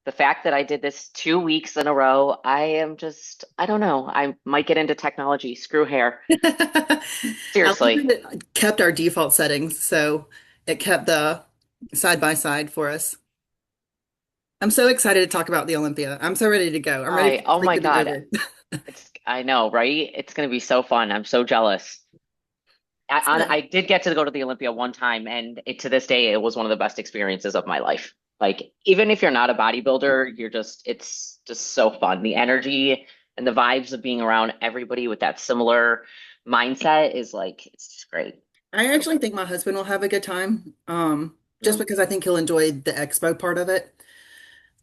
the fact that I did this 2 weeks in a row, I don't know. I might get into technology. Screw hair. I like Seriously. that it kept our default settings, so it kept the side by side for us. I'm so excited to talk about the Olympia. I'm so ready to go. I'm ready for Oh this week my to be God. over. I know, right? It's going to be so fun. I'm so jealous. So, I did get to go to the Olympia one time, and to this day, it was one of the best experiences of my life. Like, even if you're not a bodybuilder, it's just so fun. The energy and the vibes of being around everybody with that similar mindset is like, it's just great. I So actually good. think my husband will have a good time, just Mm. because I think he'll enjoy the expo part of it.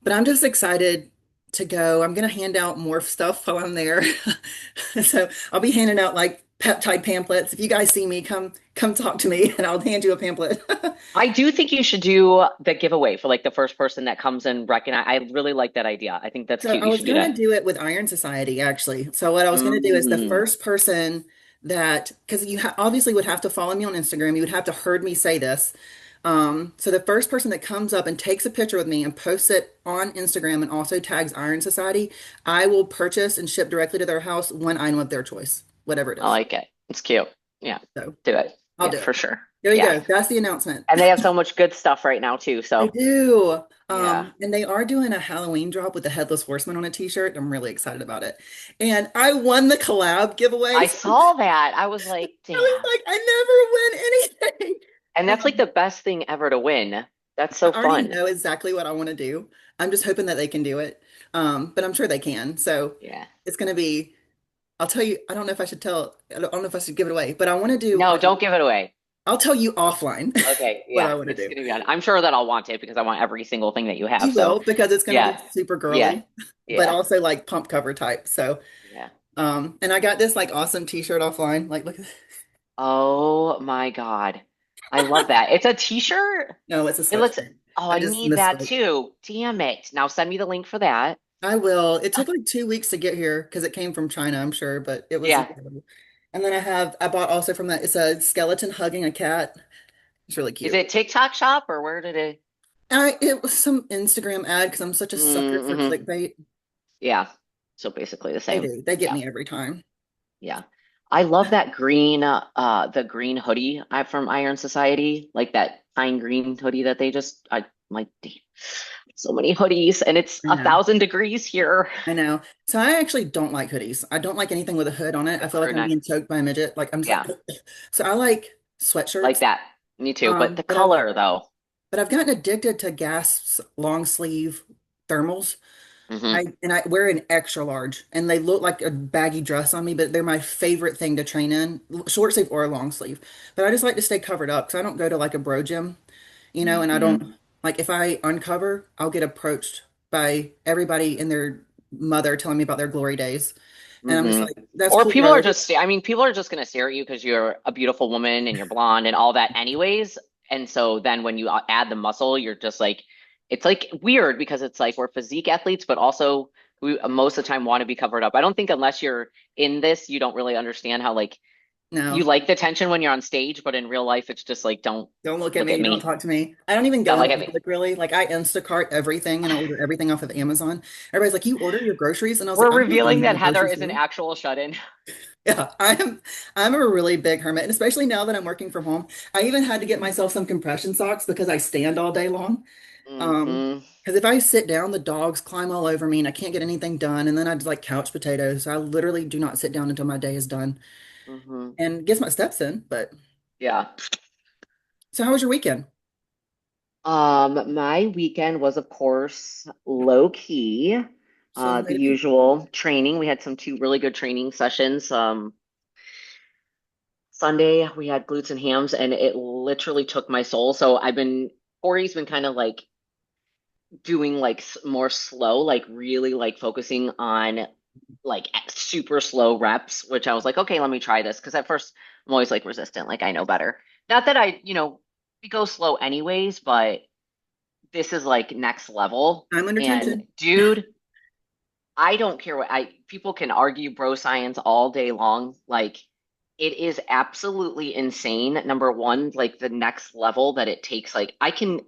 But I'm just excited to go. I'm going to hand out more stuff while I'm there. So I'll be handing out like peptide pamphlets. If you guys see me, come talk to me and I'll hand you a pamphlet. I do think you should do the giveaway for like the first person that comes and recognize. I really like that idea. I think that's So cute. I You was should do going to that. do it with Iron Society, actually. So what I was going to do is the Mm. first person that, because you ha obviously would have to follow me on Instagram, you would have to heard me say this. So the first person that comes up and takes a picture with me and posts it on Instagram and also tags Iron Society, I will purchase and ship directly to their house one item of their choice, whatever it I is. like it. It's cute. Yeah, So do it. I'll Yeah, do for it. sure. There you Yeah. go. That's the announcement. And they have so much good stuff right now too. They So do. yeah, And they are doing a Halloween drop with the Headless Horseman on a t-shirt. I'm really excited about it. And I won the collab giveaway. I So saw that. I was like, I was damn. like, I never win anything. And that's like the best thing ever to win. That's I so already fun. know exactly what I want to do. I'm just hoping that they can do it. But I'm sure they can. So Yeah. it's going to be, I'll tell you, I don't know if I should tell, I don't know if I should give it away, but I want to do, No, don't give it away. I'll tell you offline Okay. what Yeah, I want to it's do. gonna be on. I'm sure that I'll want it because I want every single thing that you have. You So will, because it's going to be yeah, super yeah, girly, but yeah, also like pump cover type. So, yeah. and I got this like awesome t-shirt offline. Like, look, Oh my God. I love that. It's a t-shirt. no, it's a It looks, sweatshirt. oh, I I just need that misspoke. too. Damn it. Now send me the link for that. I will. It took like 2 weeks to get here because it came from China, I'm sure, but it was Yeah. incredible. And then I bought also from that, it's a skeleton hugging a cat. It's really Is cute. it TikTok shop or where did it? It was some Instagram ad because I'm such a sucker for Mm-hmm. clickbait. Yeah. So basically the They same. do. They get Yeah. me every time. Yeah. I love that green, the green hoodie I from Iron Society, like that pine green hoodie that they just, I like, damn, so many hoodies, and it's I a know. thousand degrees here. I know. So I actually don't like hoodies. I don't like anything with a hood on it. I Good feel for like your I'm neck. being choked by a midget. Like I'm just Yeah, like, so I like like sweatshirts. that. Me too. But the But I've color though. gotten addicted to Gasps long sleeve thermals. Hmm. I wear an extra large and they look like a baggy dress on me, but they're my favorite thing to train in, short sleeve or long sleeve. But I just like to stay covered up because I don't go to like a bro gym, and I Hmm. don't like if I uncover, I'll get approached by everybody and their mother telling me about their glory days. And I'm just Hmm. like, that's Or cool, people are bro. just, I mean, people are just gonna stare at you because you're a beautiful woman and you're blonde and all that anyways. And so then when you add the muscle, you're just like, it's like weird because it's like we're physique athletes, but also we most of the time want to be covered up. I don't think unless you're in this, you don't really understand how like you No, like the tension when you're on stage, but in real life, it's just like, don't don't look at look at me. Don't me. talk to me. I don't even go Don't in look at me. public really. Like I Instacart everything and I order everything off of Amazon. Everybody's like, you order your groceries? And I was like, We're I'm not going revealing to that the Heather grocery is an store. actual shut-in. Yeah, I'm a really big hermit, and especially now that I'm working from home, I even had to get myself some compression socks because I stand all day long. Hmm. Because if I sit down, the dogs climb all over me and I can't get anything done, and then I just like couch potatoes. So I literally do not sit down until my day is done Hmm. and gets my steps in. But Yeah. so how was your weekend? My weekend was, of course, low key. Still on the way The to me? usual training. We had some two really good training sessions. Sunday we had glutes and hams, and it literally took my soul. So Corey's been kind of like doing like more slow, like really like focusing on like super slow reps, which I was like, okay, let me try this. Because at first I'm always like resistant, like I know better. Not that we go slow anyways, but this is like next level. I'm under And tension. dude, I don't care what I people can argue bro science all day long. Like it is absolutely insane. Number one, like the next level that it takes, like I can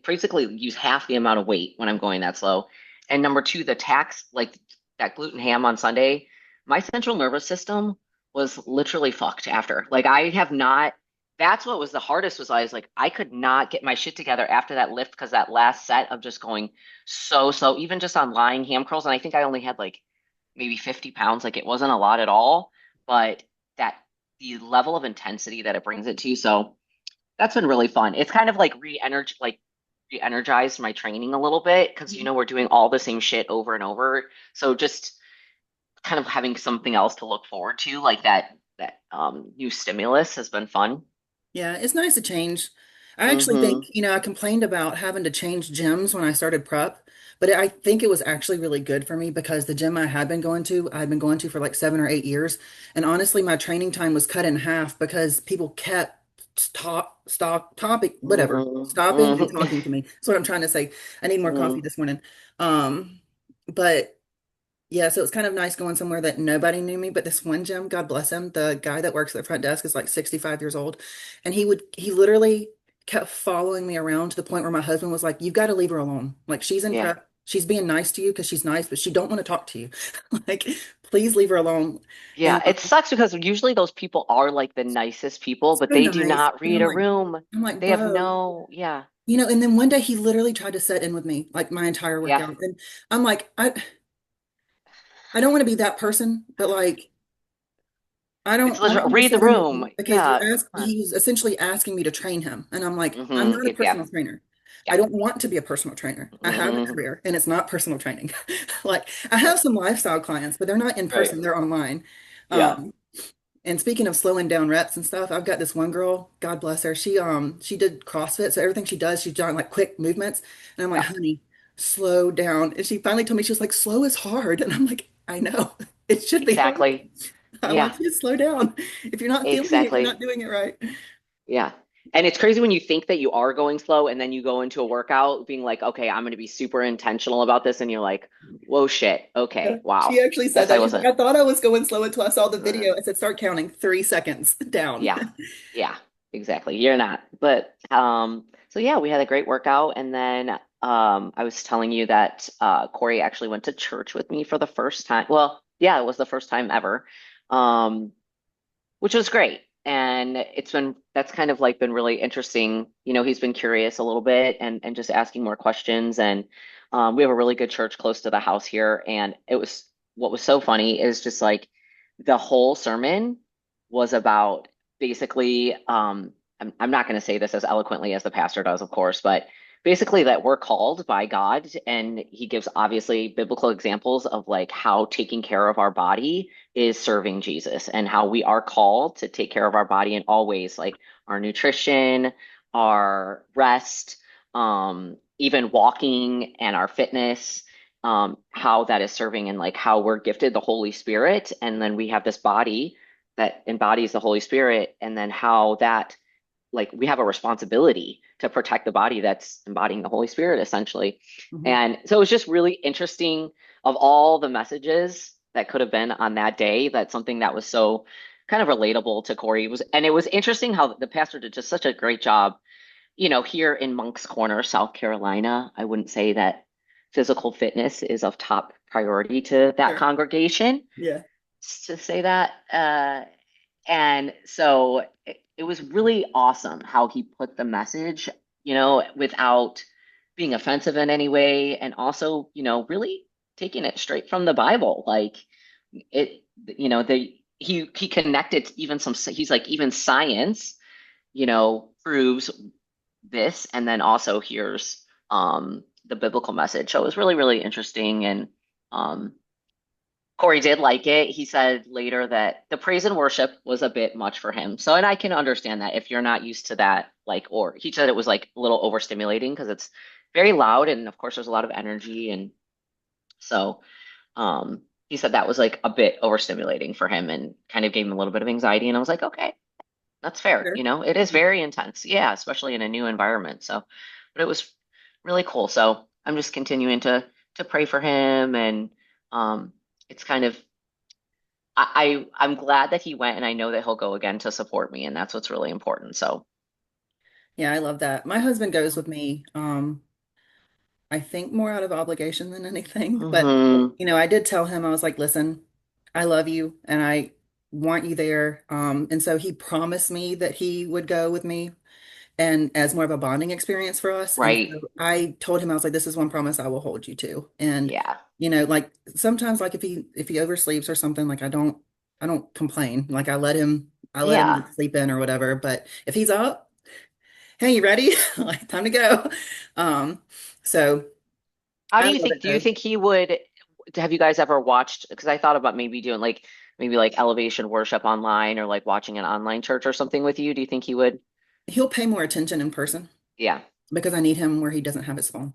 basically use half the amount of weight when I'm going that slow. And number two, the tax, like that gluten ham on Sunday, my central nervous system was literally fucked after. Like I have not, that's what was the hardest was I was like, I could not get my shit together after that lift because that last set of just going so, even just on lying ham curls, and I think I only had like maybe 50 pounds, like it wasn't a lot at all, but that the level of intensity that it brings it to. So that's been really fun. It's kind of like re-energized my training a little bit because we're doing all the same shit over and over. So just kind of having something else to look forward to, like that new stimulus has been fun. Yeah, it's nice to change. I actually think, Hmm. I complained about having to change gyms when I started prep, but I think it was actually really good for me because the gym I had been going to for like 7 or 8 years. And honestly, my training time was cut in half because people kept stopping and Hmm. talking to me. That's what I'm trying to say. I need more coffee Hmm. this morning. But yeah, so it's kind of nice going somewhere that nobody knew me, but this one gym, God bless him, the guy that works at the front desk is like 65 years old. And he literally kept following me around to the point where my husband was like, "You've got to leave her alone. Like she's in Yeah. prep. She's being nice to you because she's nice, but she don't want to talk to you. Like, please leave her alone." Yeah. And It sucks because usually those people are like the nicest people, but so they do nice. not And read a room. I'm like, They have bro, yeah. and then one day he literally tried to set in with me like my entire Yeah. workout. And I'm like, I don't want to be that person, but like It's I don't literal want you to read the sit in with room. me because Yeah. Come on. he was essentially asking me to train him. And I'm like, I'm Hmm. not a Yeah. personal trainer. I Yeah. don't want to be a personal trainer. I have a Hmm. career and it's not personal training. Like I have Right. some lifestyle clients, but they're not in Right. person, they're online. Yeah. Um, and speaking of slowing down reps and stuff, I've got this one girl, God bless her. She did CrossFit, so everything she does, she's done like quick movements. And I'm like, Yeah. honey, slow down. And she finally told me, she was like, slow is hard. And I'm like, I know. It should be hard. Exactly. I Yeah. want you to slow down. If you're not feeling it, you're not Exactly. doing it right. Yeah. And it's crazy when you think that you are going slow and then you go into a workout being like, okay, I'm going to be super intentional about this. And you're like, whoa, shit. Yeah. Okay. She Wow. actually said Guess that. I She's like, wasn't. I thought I was going slow until I saw the Uh, video. I said, start counting 3 seconds down. yeah. Yeah. Exactly. You're not. But so yeah, we had a great workout. And then I was telling you that Corey actually went to church with me for the first time. Well, yeah, it was the first time ever. Um, which was great. And that's kind of like been really interesting. He's been curious a little bit and just asking more questions. And we have a really good church close to the house here. And what was so funny is just like the whole sermon was about basically, I'm not going to say this as eloquently as the pastor does, of course, but basically that we're called by God. And he gives obviously biblical examples of like how taking care of our body is serving Jesus and how we are called to take care of our body in all ways, like our nutrition, our rest, even walking and our fitness, how that is serving and like how we're gifted the Holy Spirit. And then we have this body that embodies the Holy Spirit, and then how that like we have a responsibility to protect the body that's embodying the Holy Spirit essentially. Mhm. And so it was just really interesting of all the messages that could have been on that day, that's something that was so kind of relatable to Corey was, and it was interesting how the pastor did just such a great job. Here in Moncks Corner, South Carolina, I wouldn't say that physical fitness is of top priority to that Sure. congregation, Yeah. to say that. And so it was really awesome how he put the message, without being offensive in any way, and also, really taking it straight from the Bible. Like it, he connected even he's like, even science, proves this, and then also here's the biblical message. So it was really, really interesting. And um Corey did like it. He said later that the praise and worship was a bit much for him. So, and I can understand that if you're not used to that, like, or he said it was like a little overstimulating because it's very loud, and of course there's a lot of energy. And so, he said that was like a bit overstimulating for him and kind of gave him a little bit of anxiety. And I was like, okay, that's fair. Sure. It is very intense. Yeah, especially in a new environment. So, but it was really cool. So I'm just continuing to pray for him. And it's kind of I'm glad that he went, and I know that he'll go again to support me, and that's what's really important. So, Yeah, I love that. My husband goes with me. I think more out of obligation than anything. But, Hmm. I did tell him, I was like, listen, I love you and I want you there. And so he promised me that he would go with me and as more of a bonding experience for us. And Right. so I told him, I was like, this is one promise I will hold you to. And, Yeah. like sometimes like if he oversleeps or something, like I don't complain. Like I let him Yeah. like, sleep in or whatever. But if he's up, hey, you ready? Like time to go. Um, so How I do you love think, it do you though. think he would, have you guys ever watched, because I thought about maybe doing like, maybe like elevation worship online or like watching an online church or something with you. Do you think he would? He'll pay more attention in person Yeah. because I need him where he doesn't have his phone.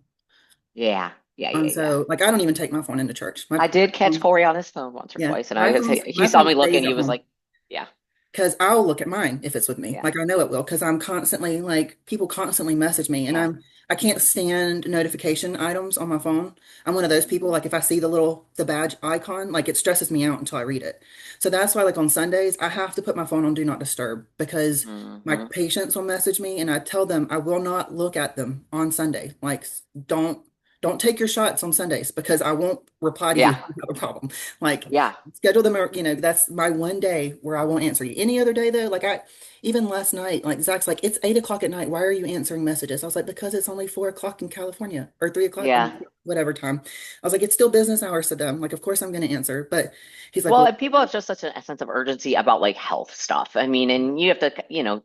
Yeah. Yeah. Yeah. And Yeah. so like I don't even take my phone into church. My I did catch phone, Corey on his phone once or yeah, twice, and I would say he my saw phone me looking. stays He at was home. like, "Yeah, Because I'll look at mine if it's with me. yeah, Like I know it will, because I'm constantly like people constantly message me and yeah." I can't stand notification items on my phone. I'm one of those people, Hmm. like if I see the badge icon, like it stresses me out until I read it. So that's why like on Sundays I have to put my phone on do not disturb because my Hmm. patients will message me and I tell them I will not look at them on Sunday. Like don't take your shots on Sundays because I won't reply to you if Yeah, you have a problem. Like yeah, schedule them, or that's my one day where I won't answer you. Any other day though, like even last night, like Zach's like, it's 8 o'clock at night. Why are you answering messages? I was like, because it's only 4 o'clock in California or 3 o'clock, yeah. whatever time. I was like, it's still business hours to them. Like, of course I'm going to answer. But he's like, Well, well, and people have just such a sense of urgency about like health stuff. I mean, and you have to,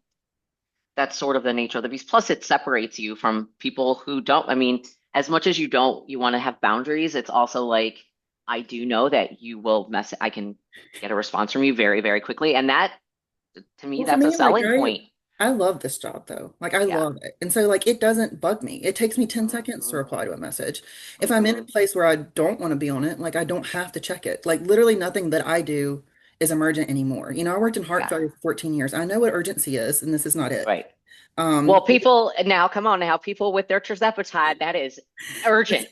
that's sort of the nature of the beast. Plus, it separates you from people who don't. I mean, as much as you don't, you want to have boundaries. It's also like I do know that you will mess. I can get a response from you very, very quickly, and that to me, well, for that's a me, like selling point. I love this job though. Like I Yeah. love it. And so like it doesn't bug me. It takes me 10 seconds to Hmm. reply to a message. If I'm in a Hmm. place where I don't want to be on it, like I don't have to check it. Like literally nothing that I do is emergent anymore. I worked in heart Yeah. failure for 14 years. I know what urgency is, and this is not it. Right. Well, But people now, come on now, people with their terzepatide, that is urgent.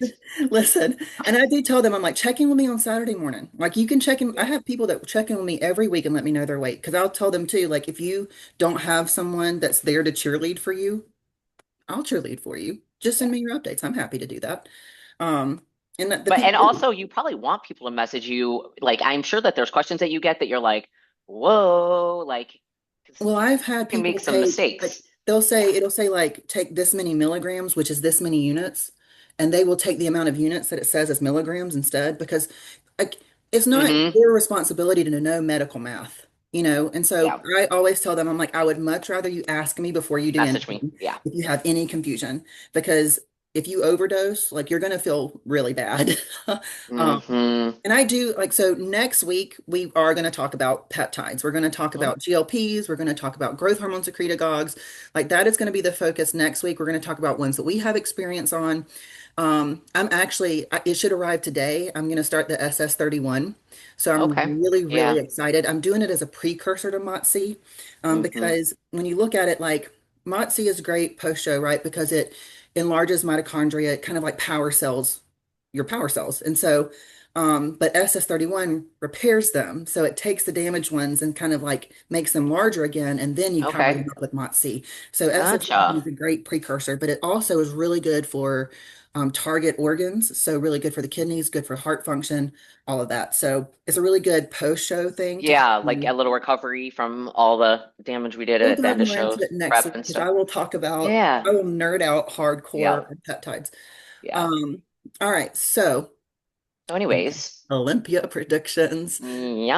listen, and I do tell them, I'm like, check in with me on Saturday morning. Like you can check in. I Yeah. have people that check in with me every week and let me know their weight. Because I'll tell them too, like if you don't have someone that's there to cheerlead for you, I'll cheerlead for you. Just send Yeah. me your updates. I'm happy to do that. Um, and the But and people, also you probably want people to message you. Like I'm sure that there's questions that you get that you're like, whoa, like 'cause well, I've you had can make people some take, like, mistakes. say, Yeah. it'll say like, take this many milligrams, which is this many units, and they will take the amount of units that it says as milligrams instead, because like, it's not Hmm. their responsibility to know medical math. And so Yeah. I always tell them, I'm like, I would much rather you ask me before you do Message me. anything Yeah. if you have any confusion, because if you overdose, like, you're going to feel really bad. Um, Hmm. And I do like so next week we are going to talk about peptides. We're going to talk Hmm. about GLPs, we're going to talk about growth hormone secretagogues. Like that is going to be the focus next week. We're going to talk about ones that we have experience on. It should arrive today. I'm going to start the SS31. So I'm Okay. really, really Yeah. excited. I'm doing it as a precursor to MOTS-c, Hmm. because when you look at it, like MOTS-c is great post-show, right? Because it enlarges mitochondria, it kind of like power cells, your power cells. And so but SS31 repairs them. So it takes the damaged ones and kind of like makes them larger again, and then you power them Okay. up with MOTS-c. So SS31 Gotcha. is a great precursor, but it also is really good for target organs. So really good for the kidneys, good for heart function, all of that. So it's a really good post-show thing to help Yeah, like you. a little recovery from all the damage we did We'll at the dive end of more show into it next prep week and because stuff. I Yeah. will nerd out Yeah. hardcore on peptides. Yeah. Um, all right, so So anyways, Olympia predictions. yeah.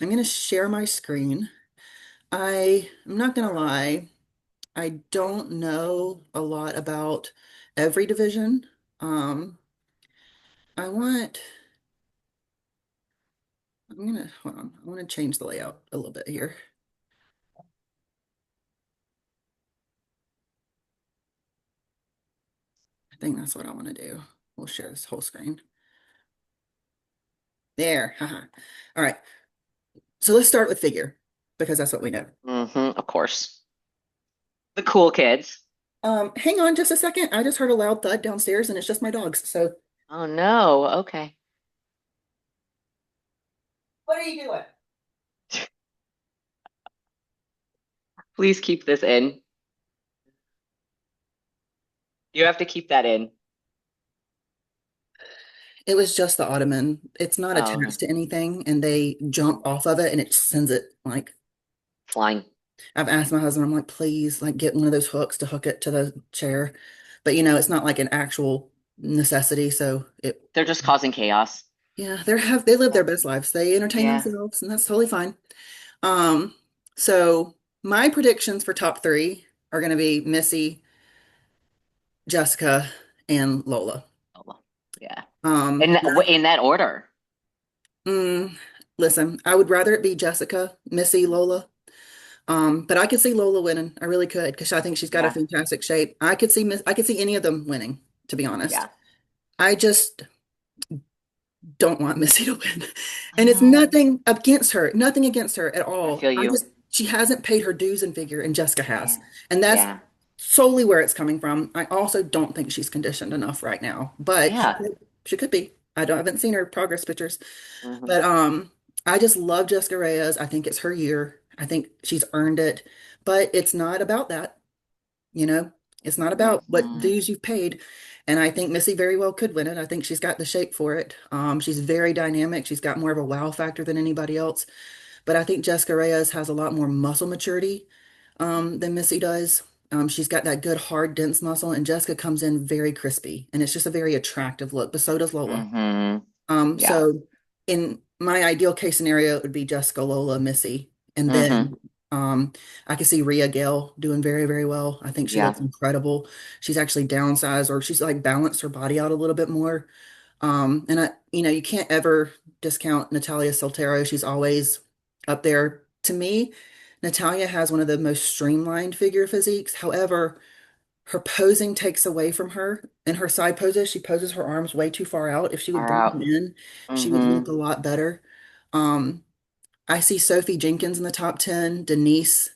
I'm going to share my screen. I'm not gonna lie, I don't know a lot about every division. Um, I want, hold on, I want to change the layout a little bit here. I think that's what I want to do. We'll share this whole screen. There, haha. All right, so let's start with figure because that's what we know. Of course. The cool kids. Hang on just a second. I just heard a loud thud downstairs and it's just my dogs. So Oh no. Okay. what are you doing? Please keep this in. You have to keep that in. It was just the ottoman. It's not Oh, okay. attached to anything, and they jump off of it, and it sends it like. Flying. I've asked my husband, I'm like, please, like, get one of those hooks to hook it to the chair. But it's not like an actual necessity. So They're just causing chaos. yeah, they live Yeah. their best lives. They entertain Yeah. themselves, and that's totally fine. Um, so my predictions for top three are going to be Missy, Jessica, and Lola. Oh, yeah. Um, In in that order. mm, listen, I would rather it be Jessica, Missy, Mhm. Lola. But I could see Lola winning. I really could because I think she's got a Yeah. fantastic shape. I could see any of them winning, to be honest. Yeah. I just don't want Missy to win. I And it's know. nothing against her at I all. feel you. She hasn't paid her dues in figure, and Jessica has. Yeah. And that's Yeah. solely where it's coming from. I also don't think she's conditioned enough right now, but Yeah. she could be. I haven't seen her progress pictures, Hmm. but I just love Jessica Reyes. I think it's her year. I think she's earned it, but it's not about that. You know, it's not about what Hmm. dues you've paid. And I think Missy very well could win it. I think she's got the shape for it. She's very dynamic. She's got more of a wow factor than anybody else. But I think Jessica Reyes has a lot more muscle maturity than Missy does. She's got that good, hard, dense muscle, and Jessica comes in very crispy, and it's just a very attractive look. But so does Lola. Hmm. Yeah. So in my ideal case scenario, it would be Jessica, Lola, Missy. And Hmm. then I could see Rhea Gale doing very, very well. I think she Yeah. looks incredible. She's actually downsized or she's like balanced her body out a little bit more. And you can't ever discount Natalia Soltero. She's always up there. To me, Natalia has one of the most streamlined figure physiques. However, her posing takes away from her. In her side poses, she poses her arms way too far out. If she would Far bring them out. in, she would Hmm. look a lot better. Um, I see Sophie Jenkins in the top 10, Denise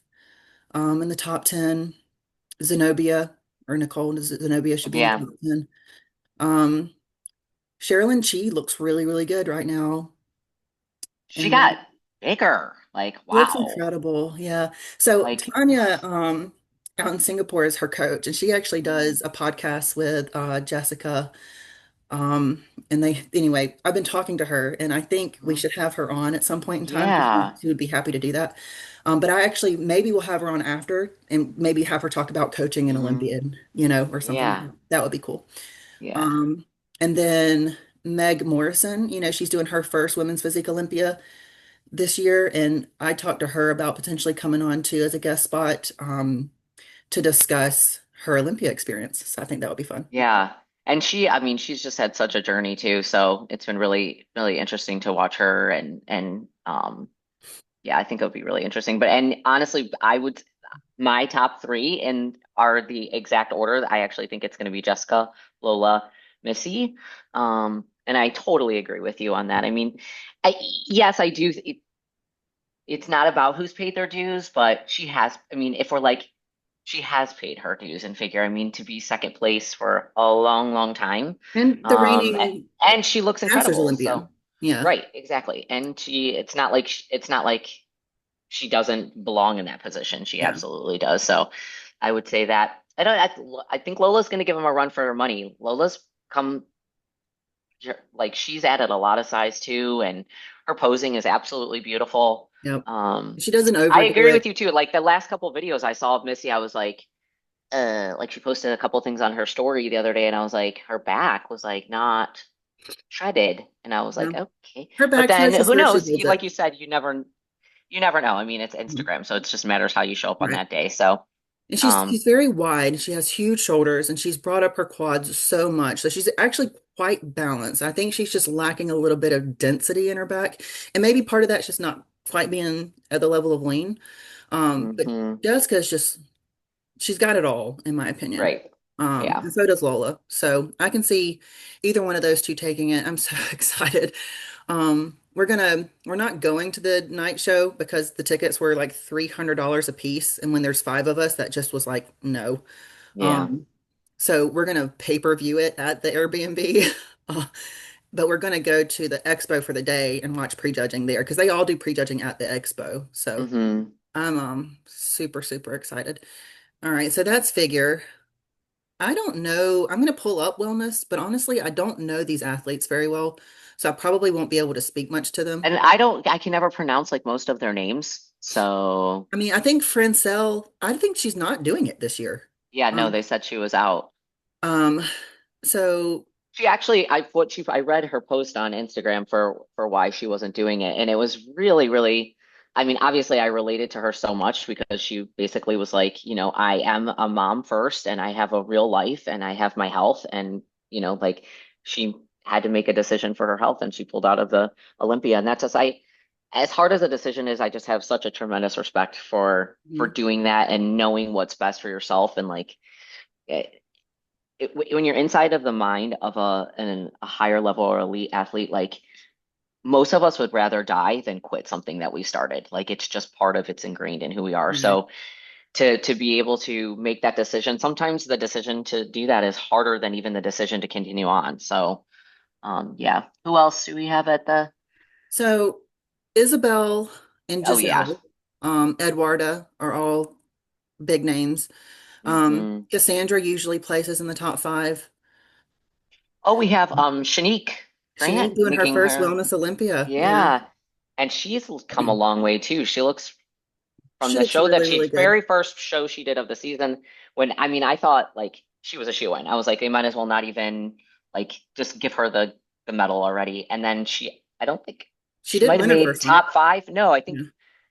in the top 10, Zenobia or Nicole Zenobia should be in the Yeah. top 10. Um, Sherilyn Chi looks really, really good right now. She And then got bigger. Like, she looks wow. incredible. Yeah. So Like, Tanya out in Singapore is her coach, and she actually mm, does a podcast with Jessica. And they, anyway, I've been talking to her, and I think we mhm. should have her on at some point in time because Yeah. she would be happy to do that. But I actually maybe we'll have her on after and maybe have her talk about coaching in Hmm. Olympiad, or something like Yeah. that. That would be cool. Yeah. Um, and then Meg Morrison, she's doing her first Women's Physique Olympia this year, and I talked to her about potentially coming on too as a guest spot to discuss her Olympia experience. So I think that would be fun. Yeah. And I mean, she's just had such a journey too. So it's been really, really interesting to watch her and yeah, I think it would be really interesting. But and honestly, my top three and are the exact order. I actually think it's going to be Jessica, Lola, Missy. And I totally agree with you on that. I mean, I yes, I do. It's not about who's paid their dues, but I mean, if we're like, she has paid her dues and figure, I mean, to be second place for a long, long time. And the Um, reigning and she looks Masters incredible. Olympian. So, Yeah. right, exactly. And it's not like she doesn't belong in that position. She Yeah. absolutely does. So I would say that I think Lola's going to give him a run for her money. Lola's come like she's added a lot of size too, and her posing is absolutely beautiful. Yep. Um, She doesn't I overdo agree with it. you too. Like the last couple of videos I saw of Missy, I was like she posted a couple things on her story the other day, and I was like, her back was like not shredded, and I was Yeah. like, okay, Her but back then stretches who where she knows? holds Like it. you said, you never know. I mean, it's Mhm. Instagram, so it just matters how you show up on Right. that day. So, And um, she's very wide. She has huge shoulders and she's brought up her quads so much. So she's actually quite balanced. I think she's just lacking a little bit of density in her back. And maybe part of that's just not quite being at the level of lean. But hmm. Jessica's just she's got it all, in my opinion. Right, yeah, And so does Lola. So I can see either one of those two taking it. I'm so excited. We're not going to the night show because the tickets were like $300 a piece. And when there's five of us, that just was like, no. yeah, Um, so we're gonna pay-per-view it at the Airbnb. Uh, but we're gonna go to the expo for the day and watch prejudging there because they all do prejudging at the expo. So hmm. I'm super, super excited. All right, so that's figure. I don't know. I'm going to pull up wellness, but honestly, I don't know these athletes very well. So I probably won't be able to speak much to them. And I can never pronounce like most of their names. So I mean, I think Francel, I think she's not doing it this year. yeah, no, Um, they said she was out. um, so She actually, I read her post on Instagram for why she wasn't doing it, and it was really, really. I mean, obviously, I related to her so much because she basically was like, I am a mom first, and I have a real life, and I have my health, and like she had to make a decision for her health, and she pulled out of the Olympia, and that's just as hard as a decision is, I just have such a tremendous respect for mhm. doing that and knowing what's best for yourself, and like. When you're inside of the mind of a higher level or elite athlete, like most of us would rather die than quit something that we started. Like it's ingrained in who we are. Right. So to be able to make that decision, sometimes the decision to do that is harder than even the decision to continue on. So yeah. Who else do we have at the So Isabel and oh yeah. Giselle, Eduarda are all big names. Hmm. Cassandra usually places in the top five. Oh, we have Shanique Shanique Grant doing her making first her Wellness Olympia. Yeah. yeah. And she's come a long way too. She looks from She the looks show that really, she really good. very first show she did of the season when I mean I thought like she was a shoe-in. I was like they might as well not even like just give her the medal already. And then I don't think She she didn't might have win her made first one. top five. No, I think Yeah.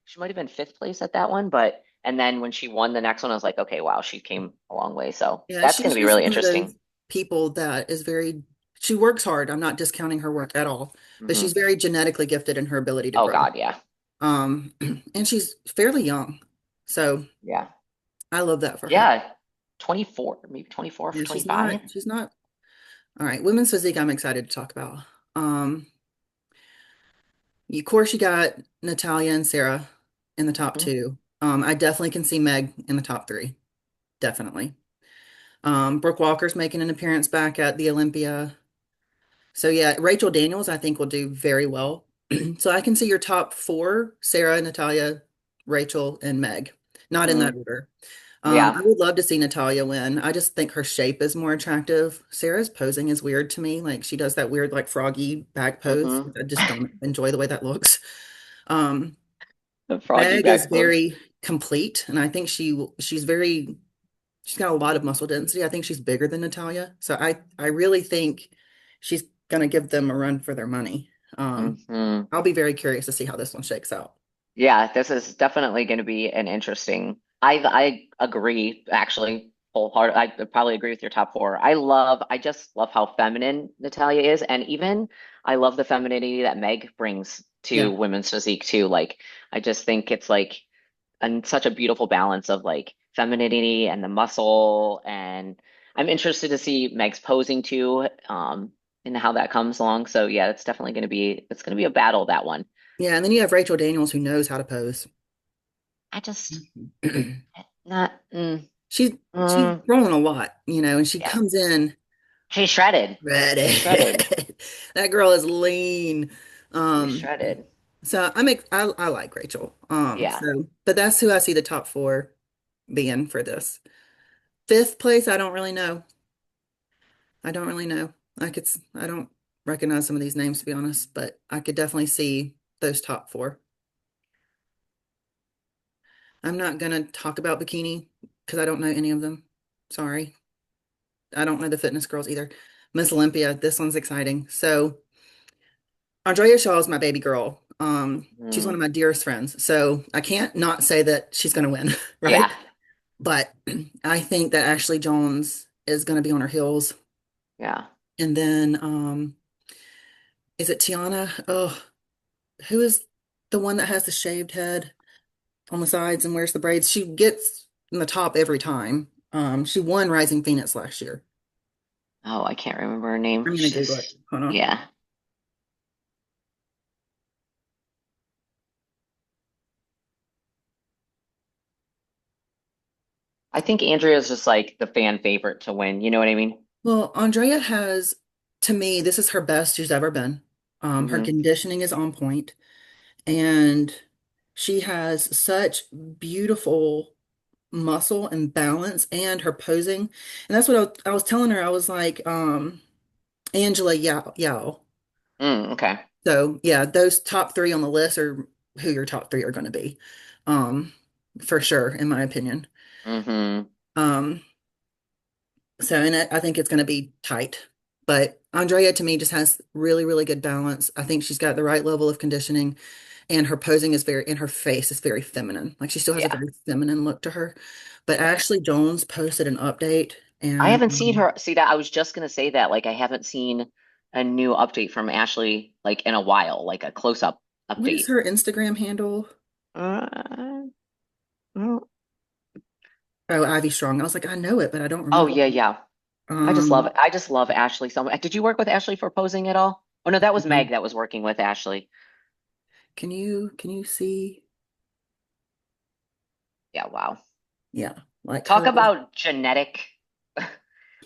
she might have been fifth place at that one, but and then when she won the next one, I was like, okay, wow, she came a long way. So Yeah, that's going she's to be just really one of interesting. those people that is very, she works hard. I'm not discounting her work at all, but she's Hmm. very genetically gifted in her ability to Oh grow. God, yeah, Um, and she's fairly young. So yeah, I love that for her. yeah, 24, maybe 24 for Yeah, 25. she's not, all right. Women's physique, I'm excited to talk about. Um, of course, you got Natalia and Sarah in the top Hmm. two. I definitely can see Meg in the top three. Definitely. Brooke Walker's making an appearance back at the Olympia. So yeah, Rachel Daniels, I think will do very well. So I can see your top four, Sarah, Natalia, Rachel, and Meg. Not in that Hmm. order. I Yeah. would love to see Natalia win. I just think her shape is more attractive. Sarah's posing is weird to me. Like she does that weird, like froggy back pose. Hmm. I just don't enjoy the way that looks. Um, The froggy Meg is back pose. very complete, and I think she's got a lot of muscle density. I think she's bigger than Natalia. So I really think she's gonna give them a run for their money. Hmm. I'll be very curious to see how this one shakes out. Yeah, this is definitely going to be an interesting. I agree, actually, wholehearted. I probably agree with your top four. I just love how feminine Natalia is, and even I love the femininity that Meg brings to Yeah. women's physique too. Like, I just think it's like and such a beautiful balance of like femininity and the muscle, and I'm interested to see Meg's posing too, and how that comes along. So yeah, it's going to be a battle, that one. Yeah, and then you have Rachel Daniels who knows how to pose. I just not. She's she's Mm, growing a lot, and she yeah, comes in she's shredded. ready. She's shredded. That girl is lean. She's Um, shredded. so I like Rachel. Yeah. So but that's who I see the top four being for this. Fifth place, I don't really know. I don't really know. I don't recognize some of these names to be honest, but I could definitely see those top four. I'm not gonna talk about bikini because I don't know any of them. Sorry. I don't know the fitness girls either. Miss Olympia, this one's exciting. So Andrea Shaw is my baby girl. She's one of Mm, my dearest friends. So I can't not say that she's gonna win, yeah. right? But I think that Ashley Jones is gonna be on her heels. Yeah. And then is it Tiana? Oh, who is the one that has the shaved head on the sides and wears the braids? She gets in the top every time. She won Rising Phoenix last year. Oh, I can't remember her name. I'm gonna Google it. She's Hold on. yeah. I think Andrea's just like the fan favorite to win. You know what I mean? Well, Andrea has, to me, this is her best she's ever been. Her Hmm. conditioning is on point, and she has such beautiful. muscle and balance and her posing. And that's what I was telling her. I was like, Angela Yao. Okay. So yeah, those top three on the list are who your top three are going to be, um, for sure, in my opinion. Mm-hmm. Um, so and I think it's going to be tight. But Andrea to me just has really, really good balance. I think she's got the right level of conditioning, and her posing is very, and her face is very feminine. Like she still has a Yeah. very feminine look to her. But Ashley Jones posted an update, I and haven't seen her. See that I was just gonna say that. Like I haven't seen a new update from Ashley like in a while, like a close-up what is update. her Instagram handle? Uh, mm, Oh, Ivy Strong. I was like, I know it, but I don't oh remember. yeah, yeah. I just love Um, it. I just love Ashley so much. Did you work with Ashley for posing at all? Oh no, that was no. Meg that was working with Ashley. Can you see? Yeah, wow. Yeah, like Talk her. about genetic,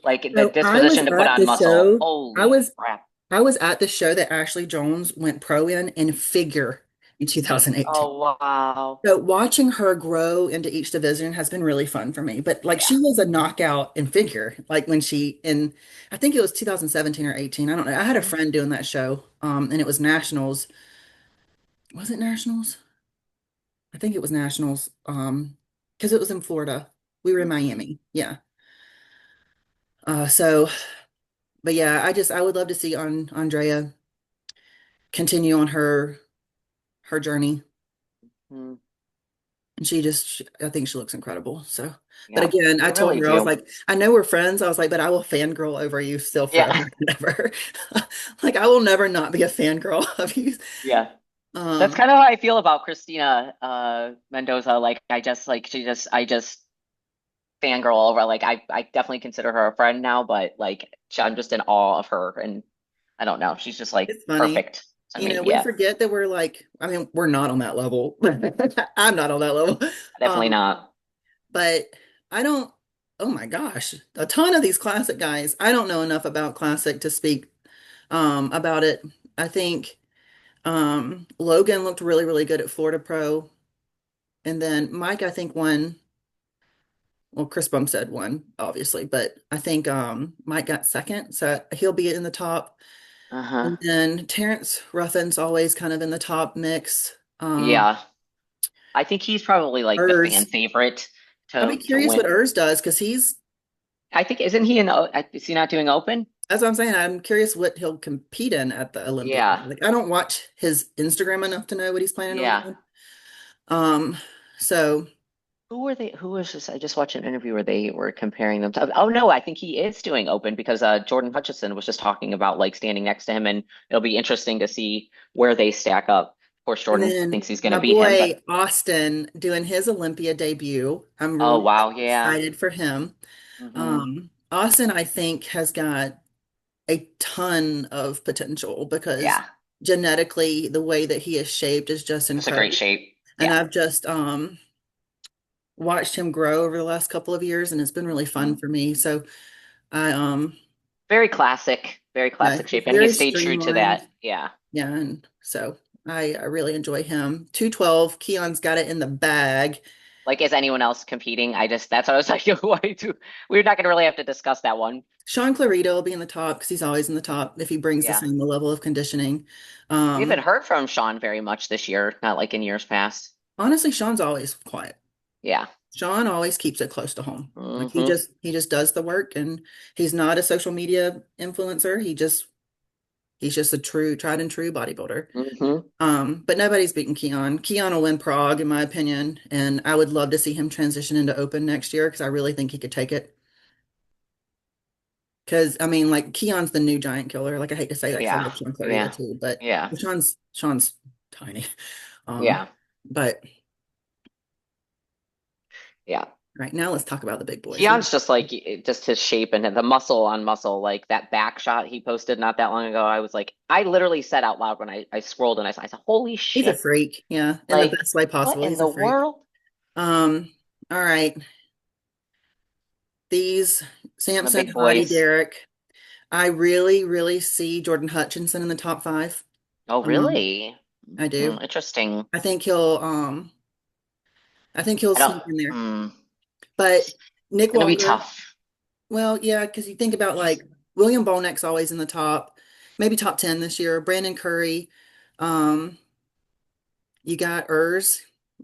like the So I was disposition to put at on the muscle. show. I Holy was crap. I was at the show that Ashley Jones went pro in figure in 2018. Oh wow. So watching her grow into each division has been really fun for me. But like Yeah. she was a knockout in figure, like when she in I think it was 2017 or 18. I don't know. I had a friend doing that show, and it was nationals. Was it nationals? I think it was nationals, because it was in Florida. We were in Miami. Yeah. So, but yeah, I would love to see Andrea continue on her journey. Mm, And I think she looks incredible. So, but yeah, again, I they told really her, I was do. like, I know we're friends. I was like, but I will fangirl over you still forever Yeah. and ever. Like, I will never not be a fangirl of you. Yeah. That's Um, kind of how I feel about Christina Mendoza. Like I just like I just fangirl over I definitely consider her a friend now, but like I'm just in awe of her and I don't know. She's just like it's funny. perfect to me. We Yeah. forget that we're like, I mean, we're not on that level. I'm not on that level. Definitely Um, not. but I don't, oh my gosh, a ton of these classic guys. I don't know enough about classic to speak about it. I think Logan looked really, really good at Florida Pro. And then Mike, I think won, well, Chris Bumstead won, obviously, but I think Mike got second, so he'll be in the top. And Uh-huh. then Terrence Ruffin's always kind of in the top mix. Yeah. I think he's probably like the fan Urs, favorite I'll be to curious what win. Urs does because I think isn't he is he not doing open? that's what I'm saying. I'm curious what he'll compete in at the Olympia. Yeah. Like, I don't watch his Instagram enough to know what he's planning on Yeah. doing. Um, so Who were they? Who was this? I just watched an interview where they were comparing them to. Oh no, I think he is doing open because Jordan Hutchison was just talking about like standing next to him, and it'll be interesting to see where they stack up. Of course, and Jordan then thinks he's going to my beat him, but boy Austin doing his Olympia debut. I'm oh really wow, yeah, excited for him. hmm Austin, I think, has got a ton of potential because yeah, genetically, the way that he is shaped is just just a great incredible. shape. And Yeah, I've just watched him grow over the last couple of years, and it's been really fun Mhm. for me. So I Very yeah, classic shape, he's and he very stayed true to streamlined. that. Yeah, Yeah, and so I really enjoy him. 212, Keon's got it in the bag. like is anyone else competing? I just that's what I was like. Why do we're not going to really have to discuss that one. Sean Clarito will be in the top because he's always in the top if he brings the Yeah, same level of conditioning. we haven't Um, heard from Sean very much this year, not like in years past. Honestly, Sean's always quiet. Yeah. Sean always keeps it close to home. Like Hmm. he just does the work, and he's not a social media influencer. He's just a true tried and true bodybuilder. Hmm. But nobody's beating Keon. Keon will win Prague, in my opinion, and I would love to see him transition into open next year because I really think he could take it. Because I mean, like Keon's the new giant killer. Like I hate to say that because I Yeah. love Sean Clarita Yeah. too, but Yeah. Sean's tiny. Yeah. But Yeah. right now let's talk about the big boys. Keon's just like just his shape and the muscle on muscle, like that back shot he posted not that long ago. I was like, I literally said out loud when I scrolled and I said, holy He's a shit. freak, yeah, in the Like, best way what possible. in He's a the freak. world? All right. These The Samson, big Hottie, boys. Derek. I really, really see Jordan Hutchinson in the top five. Oh, Um, really? I do. Interesting. I think he'll I think he'll I don't sneak in there. hmm. But It's Nick gonna be Walker, tough. well, yeah, because you think about He's like William Bolnick's always in the top, maybe top 10 this year. Brandon Curry, um, you got Urs,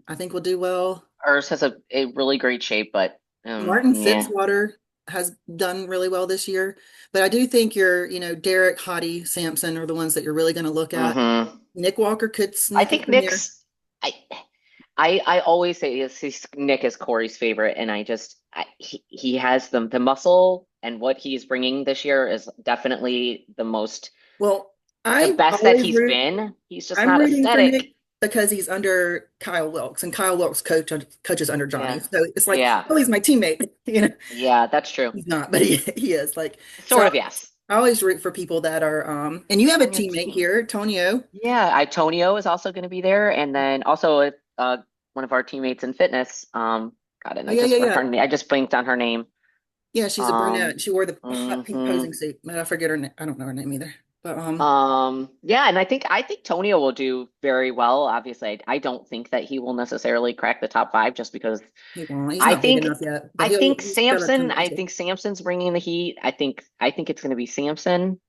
I think will do well. Ours has a really great shape, but Martin yeah. Fitzwater has done really well this year. But I do think Derek, Hottie, Sampson are the ones that you're really going to look at. Hmm. Nick Walker could I sneak up think in there. Nick's. I always say Nick is Corey's favorite, and he has the muscle, and what he's bringing this year is definitely Well, the I best that always he's root. been. He's just I'm not rooting for aesthetic. Nick because he's under Kyle Wilkes, and Kyle Wilkes coaches under Johnny. Yeah, So it's like, yeah, oh, he's my teammate. yeah. That's true. He's not, but he is. Like, so Sort of, yes. I always root for people that are. And you have a On your teammate team. here, Tonio. Yeah, Tonio is also going to be there, and then also one of our teammates in fitness. God, and Oh yeah, yeah, yeah. I just blinked on her name. Yeah, she's a Um, brunette. She wore the hot pink mhm. posing suit. But I forget her name. I don't know her name either. But Yeah, and I think Tonio will do very well. Obviously, I don't think that he will necessarily crack the top five just because he won't. He's I not big think enough yet. But he's got a ton of I potential. think Samson's bringing the heat. I think it's going to be Samson,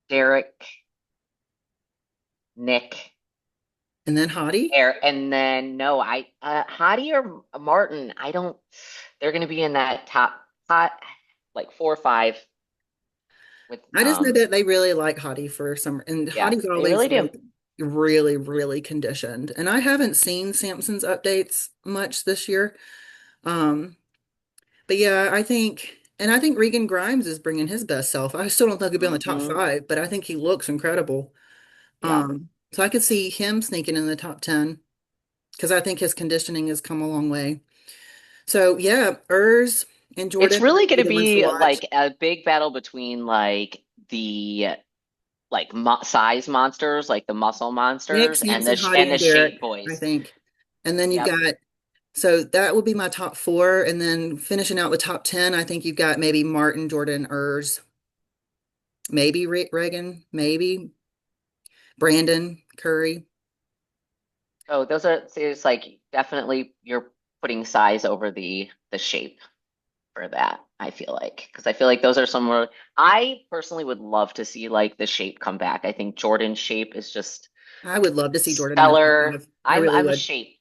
Derek, Nick, And then Hottie. Eric, and then no, Hottie or Martin. I don't. They're going to be in that top hot like 4 or 5 with I just know that they really like Hottie for some, and yeah, Hottie's they always really do. like really, really conditioned. And I haven't seen Samson's updates much this year. Um, but yeah, I think Regan Grimes is bringing his best self. I still don't think he'll be on the top Hmm. five, but I think he looks incredible. Yeah. So I could see him sneaking in the top 10 because I think his conditioning has come a long way. So yeah, Urs and It's Jordan really will going be to the ones to be watch. like a big battle between like the like mo size monsters, like the muscle Nick, monsters, and Sampson, and Hottie, the and Derek, shape I boys. think. And then you've Yep. got, so that will be my top four. And then finishing out the top 10, I think you've got maybe Martin, Jordan, Urs, maybe Reagan, maybe Brandon, Curry. So those are so it's like definitely you're putting size over the shape for that. I feel like because I feel like those are some more. I personally would love to see like the shape come back. I think Jordan's shape is just I would love to see Jordan in the top stellar. five. I really I'm a would. shape.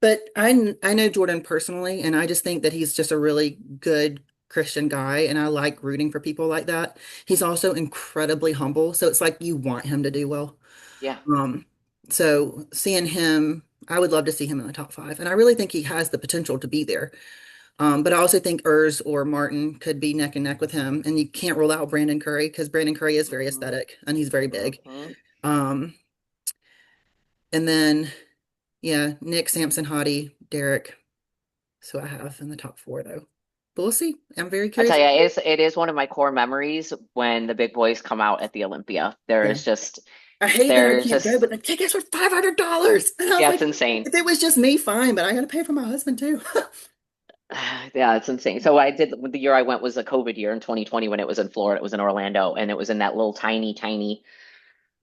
But I know Jordan personally, and I just think that he's just a really good Christian guy, and I like rooting for people like that. He's also incredibly humble, so it's like you want him to do well. Yeah. Um, so seeing him, I would love to see him in the top five, and I really think he has the potential to be there. But I also think Urs or Martin could be neck and neck with him, and you can't rule out Brandon Curry because Brandon Curry is very Hmm. aesthetic and he's very big. Hmm. Um, and then yeah, Nick, Sampson, Hottie, Derek. So I have in the top four though. But we'll see. I'm very I curious. tell you, it is one of my core memories when the big boys come out at the Olympia. Yeah. I hate that I There's can't go, just but the tickets were $500. And I was yeah, like, it's insane. if it was just me, fine, but I got to pay for my husband too. Yeah, it's insane. So I did the year I went was a COVID year in 2020 when it was in Florida. It was in Orlando, and it was in that little tiny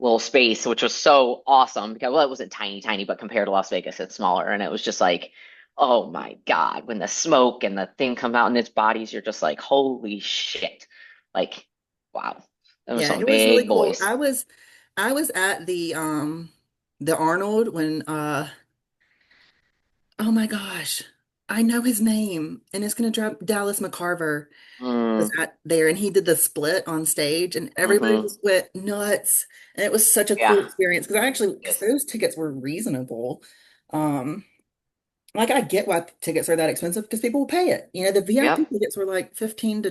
little space, which was so awesome because well, it wasn't tiny, but compared to Las Vegas, it's smaller. And it was just like, oh my God, when the smoke and the thing come out in its bodies, you're just like, holy shit. Like, wow. Those were Yeah, some it was really big cool. boys. I was at the Arnold when oh my gosh, I know his name and it's gonna drop Dallas McCarver was Mm, at there and he did the split on stage and everybody hmm. just went nuts and it was such a Yeah. cool experience because Yes. those tickets were reasonable. Um like I get why tickets are that expensive because people will pay it. The VIP Yep. tickets were like 15 to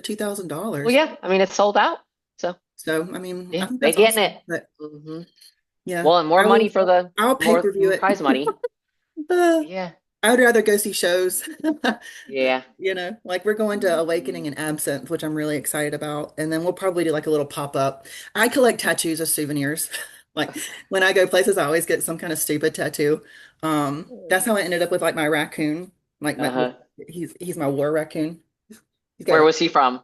Well, $2,000. yeah. I mean, it's sold out. So So I mean, I yeah, think they that's getting awesome. it. But Hmm. yeah, Well, and more I money will for the I'll more pay-per-view it. prize money. Yeah. I would rather go see shows. Yeah. Like we're going to Awakening Hmm. and Absinthe, which I'm really excited about. And then we'll probably do like a little pop-up. I collect tattoos as souvenirs. Like when I go places, I always get some kind of stupid tattoo. That's how I ended up with like my raccoon. Like Uh-huh. he's my war raccoon. He's got Where a was he from?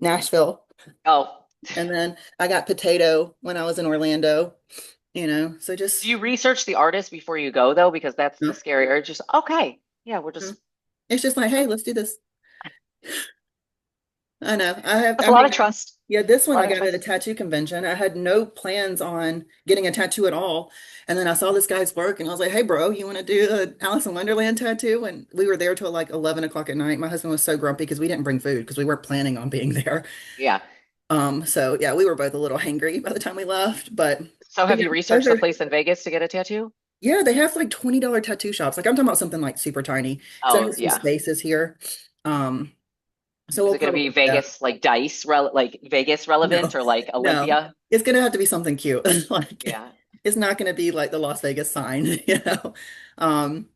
Nashville. Oh, And then I got Potato when I was in Orlando, so do just you research the artist before you go though? Because that's the no, scary or just okay. Yeah, we'll just no. It's just like, hey, let's do this. I know. That's I a lot of mean, trust. yeah, this A one I lot of got at a trust. tattoo convention. I had no plans on getting a tattoo at all. And then I saw this guy's work and I was like, hey, bro, you want to do an Alice in Wonderland tattoo? And we were there till like 11 o'clock at night. My husband was so grumpy because we didn't bring food because we weren't planning on being there. Yeah. So yeah, we were both a little hangry by the time we left. So But have yeah, you those researched the are, place in Vegas to get a tattoo? yeah, they have like $20 tattoo shops. Like I'm talking about something like super tiny because I Oh, have some yeah. spaces here. Um, so Is we'll it going to be probably do that. Vegas like like Vegas relevant No, or like no. Olympia? It's gonna have to be something cute. Like Yeah. it's not gonna be like the Las Vegas sign, you know. Um,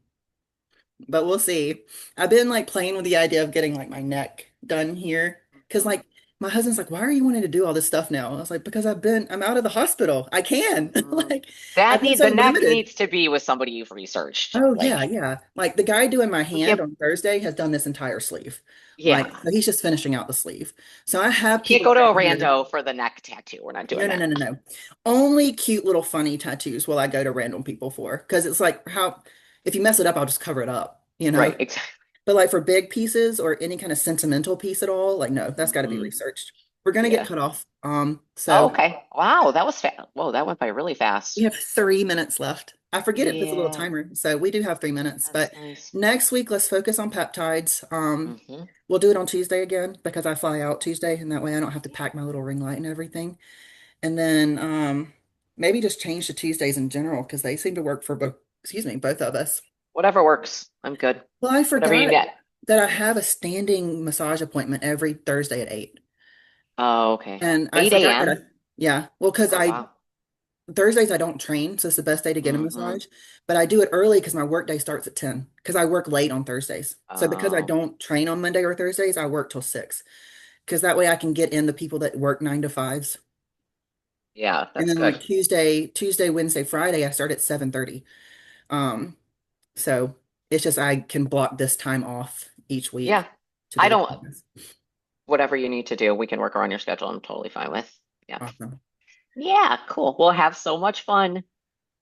but we'll see. I've been like playing with the idea of getting like my neck done here. Cause Mhm. like my husband's like, why are you wanting to do all this stuff now? I was like, because I'm out of the hospital. I can. Mhm. Like I've been so The neck limited. needs to be with somebody you've researched. Oh yeah, Like yeah. Like the guy doing my we hand can't, on Thursday has done this entire sleeve. Like yeah. so he's just finishing out the sleeve. So I We have can't people go that to are a here. rando for the neck tattoo. We're not No, doing no, that. no, no, no. Only cute little funny tattoos will I go to random people for. Because it's like how if you mess it up, I'll just cover it up, you know? Right, exactly. But like for big pieces or any kind of sentimental piece at all, like no, that's got to be Hmm. researched. We're gonna get Yeah. cut off. Oh, So okay. Wow, that was fast. Whoa, that went by really we fast. have 3 minutes left. I forget it puts a little Yeah, timer. So we do have 3 minutes. that's But nice. next week, let's focus on peptides. Hmm. We'll do it on Tuesday again because I fly out Tuesday, and that way I don't have to pack my little ring light and everything. And then maybe just change to Tuesdays in general because they seem to work for both, excuse me, both of us. Whatever works. I'm good. Well, I Whatever you forgot net. that I have a standing massage appointment every Thursday at 8. Oh, okay. And I 8 forgot that a.m. yeah, well, because Oh, wow. Thursdays I don't train, so it's the best day to get a Hmm. massage. But I do it early because my work day starts at 10 because I work late on Thursdays. So because I Oh, don't train on Monday or Thursdays, I work till 6 because that way I can get in the people that work 9 to 5s. yeah, And that's then like good. Tuesday, Wednesday, Friday, I start at 7:30. Um, so it's just I can block this time off each week Yeah. to I do the don't, class. whatever you need to do, we can work around your schedule. I'm totally fine with. Yeah. Awesome. Yeah, cool. We'll have so much fun.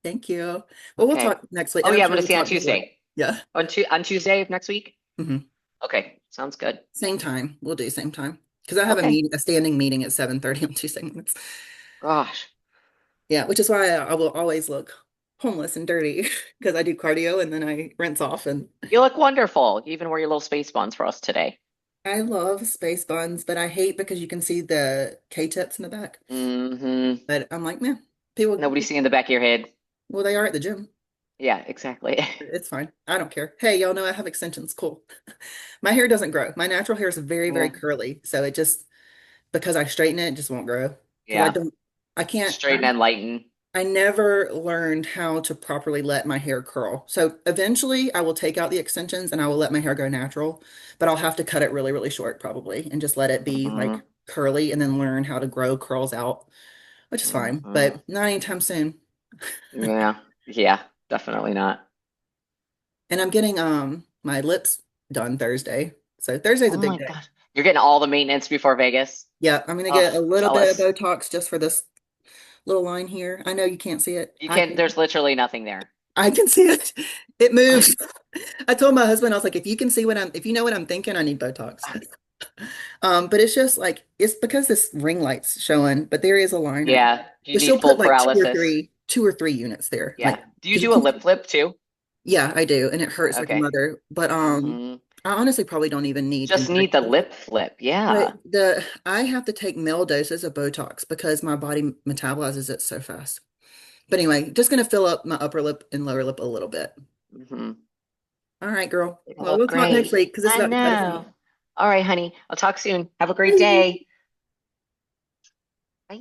Thank you. Well, we'll Okay. talk next week, Oh and I'm yeah, I'm sure gonna we'll see you on talk before. Tuesday. Yeah. On Tuesday of next week? Hmm. Okay, sounds good. Same time. We'll do same time because I have Okay. a standing meeting at 7:30 on Tuesday mornings. Gosh, Yeah, which is why I will always look homeless and dirty because I do cardio and then I rinse off. And you look wonderful. You even wore your little space buns for us today. I love space buns, but I hate because you can see the K-tips in the back. Hmm. But I'm like, man, people, Nobody see in the back of your head. well, they are at the gym. Yeah, exactly. It's fine. I don't care. Hey, y'all know I have extensions. Cool. My hair doesn't grow. My natural hair is very, very Yeah. curly. So it just, because I straighten it, it just won't grow. Because Yeah. I can't, Straighten and lighten. I never learned how to properly let my hair curl. So eventually I will take out the extensions and I will let my hair go natural, but I'll have to cut it really, really short probably and just let it be Hmm. like curly and then learn how to grow curls out, which is fine, Hmm. but not anytime soon. Yeah. Yeah, definitely not. And I'm getting my lips done Thursday. So Thursday's Oh a big my day. God. You're getting all the maintenance before Vegas? Yeah, I'm gonna Oh, get a little bit of jealous. Botox just for this little line here. I know you can't see it. You can, there's literally nothing there. I can see it. It moves. I told my husband, I was like, if you can see if you know what I'm thinking, I need Botox. But it's just like it's because this ring light's showing, but there is a line right Yeah. Do you but need she'll full put like paralysis? 2 or 3 units there. Yeah. Like, Do you because you do a can, lip flip too? yeah, I do. And it hurts like a Okay. mother. But Hmm. I honestly probably don't even need Just need the injections. lip flip. But Yeah. I have to take male doses of Botox because my body metabolizes it so fast. But anyway, just gonna fill up my upper lip and lower lip a little bit. Hmm. All right, girl. It'll Well, look we'll talk next great. week because it's I about to cut us know. off. All right, honey. I'll talk soon. Have a great day.